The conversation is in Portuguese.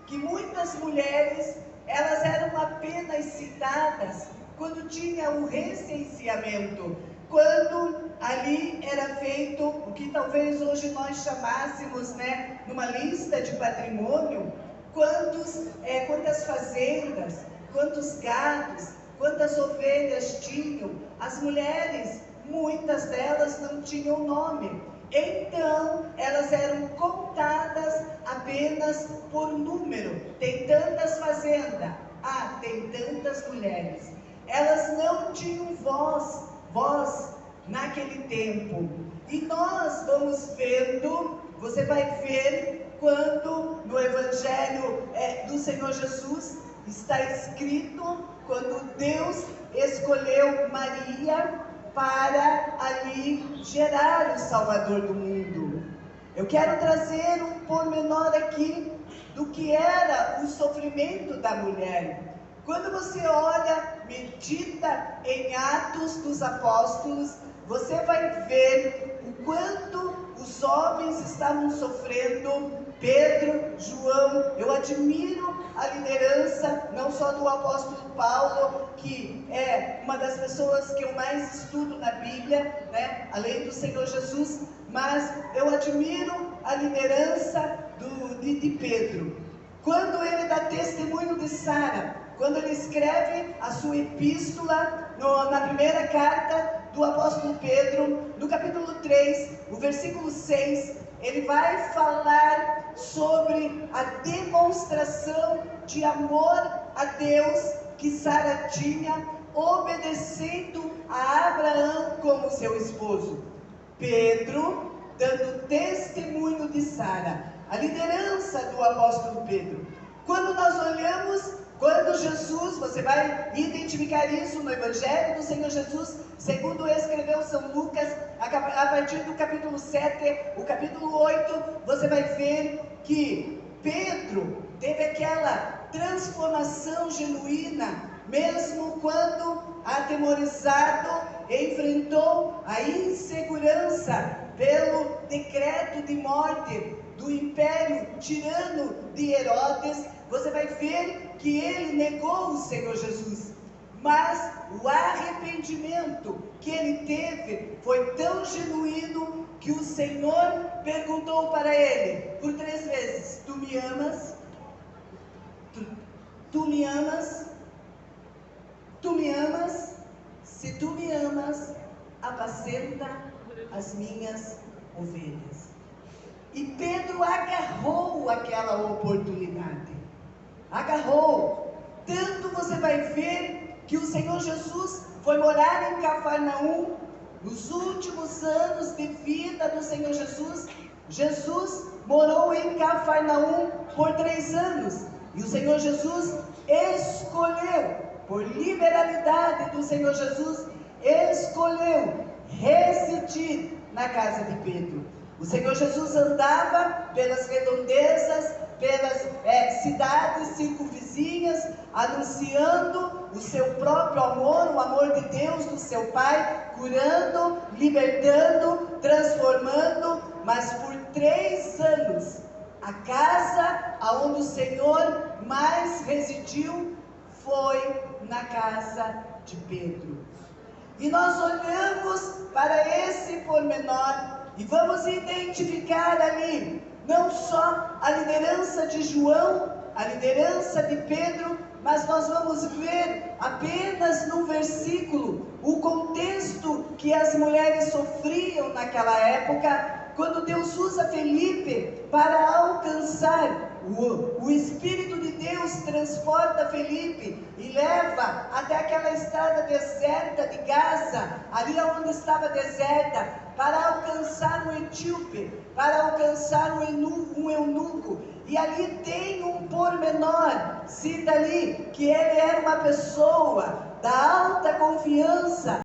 que muitas mulheres, elas eram apenas citadas quando tinha o recenseamento, quando ali era feito o que talvez hoje nós chamássemos, numa lista de patrimônio, quantas fazendas, quantos gados, quantas ovelhas tinham. As mulheres, muitas delas não tinham nome, então elas eram contadas apenas por número. Tem tantas fazendas, tem tantas mulheres. Elas não tinham voz naquele tempo. E nós vamos vendo, você vai ver quando no Evangelho do Senhor Jesus está escrito, quando Deus escolheu Maria para ali gerar o Salvador do mundo. Eu quero trazer um pormenor aqui do que era o sofrimento da mulher. Quando você olha, medita em Atos dos Apóstolos, você vai ver o quanto os homens estavam sofrendo. Pedro, João, eu admiro a liderança, não só do apóstolo Paulo, que é uma das pessoas que eu mais estudo na Bíblia, além do Senhor Jesus, mas eu admiro a liderança de Pedro. Quando ele dá testemunho de Sara, quando ele escreve a sua epístola, na primeira carta do apóstolo Pedro, no capítulo 3, o versículo 6, ele vai falar sobre a demonstração de amor a Deus que Sara tinha, obedecendo a Abraão como seu esposo. Pedro, dando testemunho de Sara, a liderança do apóstolo Pedro. Quando nós olhamos, quando Jesus, você vai identificar isso no Evangelho do Senhor Jesus, segundo escreveu São Lucas, a partir do capítulo 7, o capítulo 8, você vai ver que Pedro teve aquela transformação genuína, mesmo quando, atemorizado, enfrentou a insegurança pelo decreto de morte do império tirano de Herodes. Você vai ver que ele negou o Senhor Jesus, mas o arrependimento que ele teve foi tão genuíno que o Senhor perguntou para ele por 3 vezes: tu me amas? Tu me amas? Tu me amas? Se tu me amas, apacenta as minhas ovelhas. E Pedro agarrou aquela oportunidade. Agarrou. Tanto você vai ver que o Senhor Jesus foi morar em Cafarnaum. Nos últimos anos de vida do Senhor Jesus, Jesus morou em Cafarnaum por 3 anos. E o Senhor Jesus escolheu, por liberalidade do Senhor Jesus, escolheu residir na casa de Pedro. O Senhor Jesus andava pelas redondezas, pelas cidades circunvizinhas, anunciando o seu próprio amor, o amor de Deus, do seu Pai, curando, libertando, transformando. Mas por 3 anos, a casa aonde o Senhor mais residiu foi na casa de Pedro. E nós olhamos para esse pormenor e vamos identificar ali não só a liderança de João, a liderança de Pedro, mas nós vamos ver apenas no versículo o contexto que as mulheres sofriam naquela época, quando Deus usa Felipe para alcançar. O Espírito de Deus transporta Felipe e leva até aquela estrada deserta de Gaza, ali onde estava deserta, para alcançar um etíope, para alcançar um eunuco. E ali tem um pormenor, cita ali, que ele era uma pessoa da alta confiança